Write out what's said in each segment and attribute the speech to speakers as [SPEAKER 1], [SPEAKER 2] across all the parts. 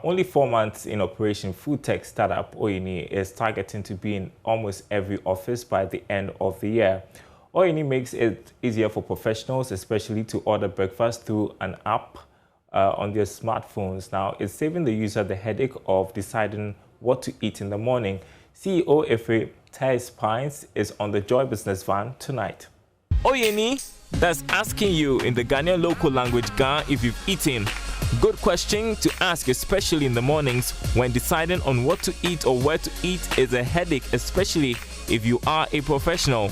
[SPEAKER 1] only 4 months in operation, food tech startup Oyenii is targeting to be in almost every office by the end of the year. Oyenii makes it easier for professionals, especially to order breakfast through an app on their smartphones. Now, it's saving the user the headache of deciding what to eat in the morning. CEO Efe Pines is on the JoyBusiness van tonight. Oyenii, that's asking you in the Ghanaian local language Ga if you've eaten. Good question to ask, especially in the mornings when deciding on what to eat or where to eat is a headache, especially if you are a professional.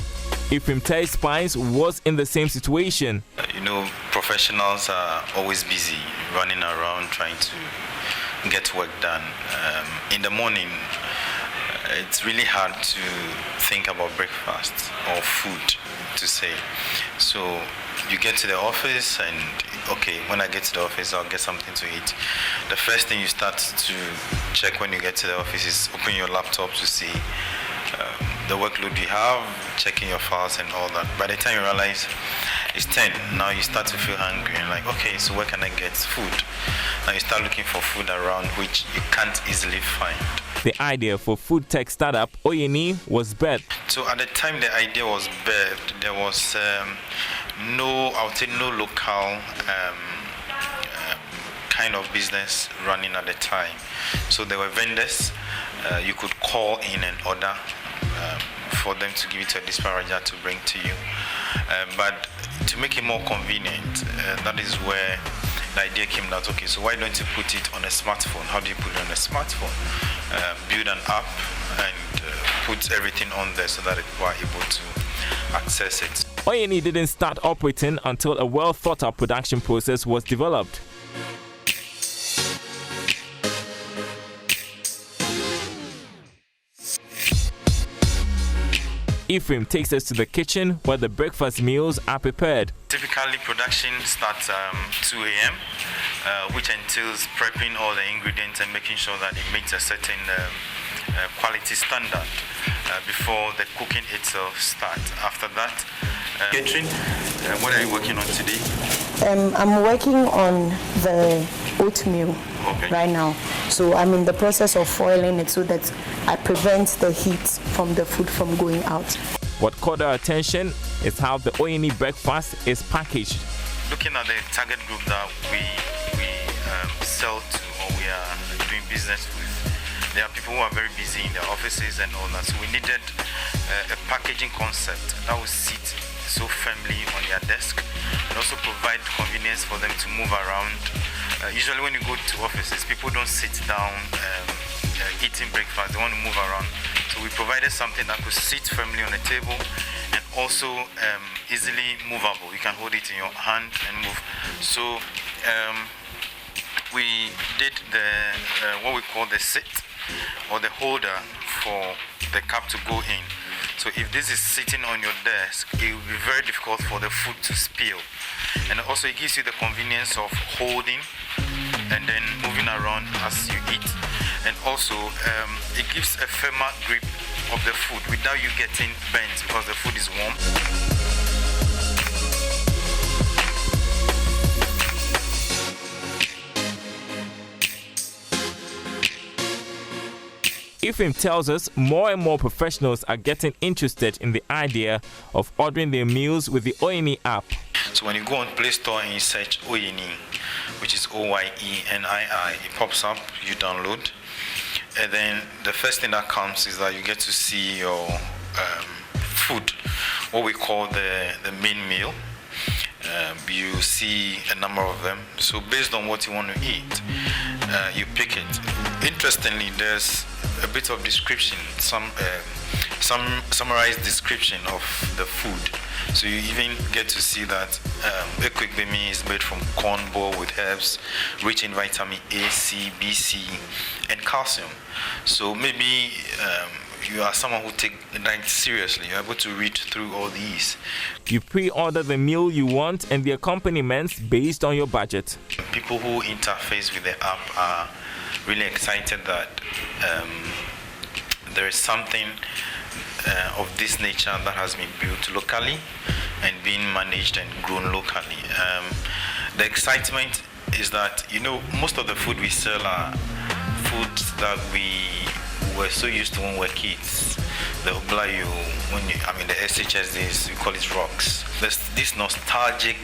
[SPEAKER 1] Efe Pines was in the same situation.
[SPEAKER 2] Professionals are always busy running around trying to get work done. In the morning, it's really hard to think about breakfast or food to say. So you get to the office and, okay, when I get to the office, I'll get something to eat. The first thing you start to check when you get to the office is open your laptop to see the workload you have, checking your files and all that. By the time you realize it's 10, now you start to feel hungry and like, okay, so where can I get food? Now you start looking for food around which you can't easily find.
[SPEAKER 1] The idea for food tech startup Oyenii was birthed.
[SPEAKER 2] So at the time the idea was birthed, there was no local kind of business running at the time. So there were vendors, you could call in and order for them to give it to a dispatcher to bring to you. But to make it more convenient, that is where the idea came that, okay, so why don't you put it on a smartphone? How do you put it on a smartphone? Build an app and put everything on there so that people are able to access it.
[SPEAKER 1] Oyenii didn't start operating until a well-thought-out production process was developed. Ephraim takes us to the kitchen where the breakfast meals are prepared.
[SPEAKER 2] Typically, production starts 2 a.m., which entails prepping all the ingredients and making sure that it meets a certain quality standard before the cooking itself starts. After that, catering, what are you working on today?
[SPEAKER 3] I'm working on the oatmeal right now. So I'm in the process of foiling it so that I prevent the heat from the food from going out.
[SPEAKER 1] What caught our attention is how the Oyenii breakfast is packaged.
[SPEAKER 2] Looking at the target group that we sell to or we are doing business with, there are people who are very busy in their offices and all that. So we needed a packaging concept that would sit so firmly on their desk and also provide convenience for them to move around. Usually when you go to offices, people don't sit down eating breakfast, they want to move around. So we provided something that could sit firmly on the table and also easily movable. You can hold it in your hand and move. So we did what we call the sit or the holder for the cup to go in. So if this is sitting on your desk, it will be very difficult for the food to spill. And also it gives you the convenience of holding and then moving around as you eat. And also it gives a firmer grip of the food without you getting bent because the food is warm.
[SPEAKER 1] Ephraim tells us more and more professionals are getting interested in the idea of ordering their meals with the Oyenii app.
[SPEAKER 2] So when you go on Play Store and you search Oyenii, which is Oyenii, it pops up, you download. And then the first thing that comes is that you get to see your food, what we call the main meal. You see a number of them. So based on what you want to eat, you pick it. Interestingly, there's a bit of description, some summarized description of the food. So you even get to see that quick bemi is made from corn boiled with herbs, rich in vitamin A, C, B, C, and calcium. So maybe you are someone who takes the diet seriously. You're able to read through all these.
[SPEAKER 1] You pre-order the meal you want and the accompaniments based on your budget.
[SPEAKER 2] People who interface with the app are really excited that there is something of this nature that has been built locally and being managed and grown locally. The excitement is that, most of the food we sell are foods that we were so used to when we were kids. The oblayo, the SHSDs, we call it rocks. There's this nostalgic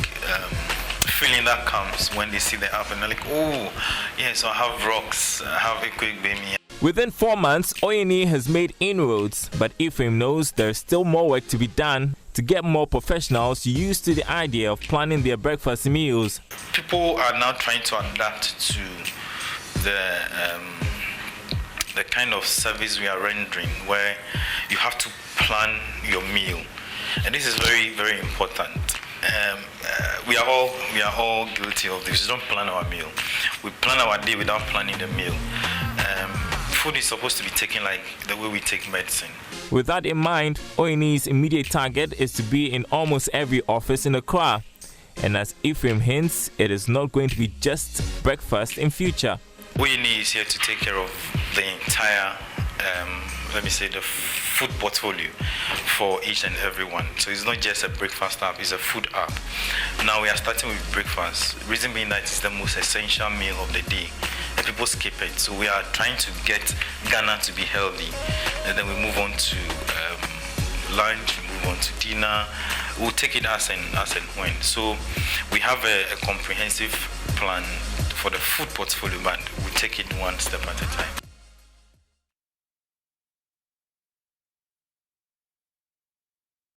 [SPEAKER 2] feeling that comes when they see the app and they're like, oh, yes, I have rocks, I have a quick baby.
[SPEAKER 1] Within 4 months, Oyenii has made inroads, but Ephraim knows there's still more work to be done to get more professionals used to the idea of planning their breakfast meals.
[SPEAKER 2] People are now trying to adapt to the kind of service we are rendering, where you have to plan your meal, and this is very, very important. We are all guilty of this. We don't plan our meal. We plan our day without planning the meal. Food is supposed to be taken like the way we take medicine.
[SPEAKER 1] With that in mind, Oyenii's immediate target is to be in almost every office in Accra. And as Ephraim hints, it is not going to be just breakfast in future.
[SPEAKER 2] Oyenii is here to take care of the entire, the food portfolio for each and every one. So it's not just a breakfast app, it's a food app. Now we are starting with breakfast. Reason being that it's the most essential meal of the day. And people skip it. So we are trying to get Ghana to be healthy. And then we move on to lunch, we move on to dinner. We'll take it as and when. So we have a comprehensive plan for the food portfolio, but we take it one step at a time.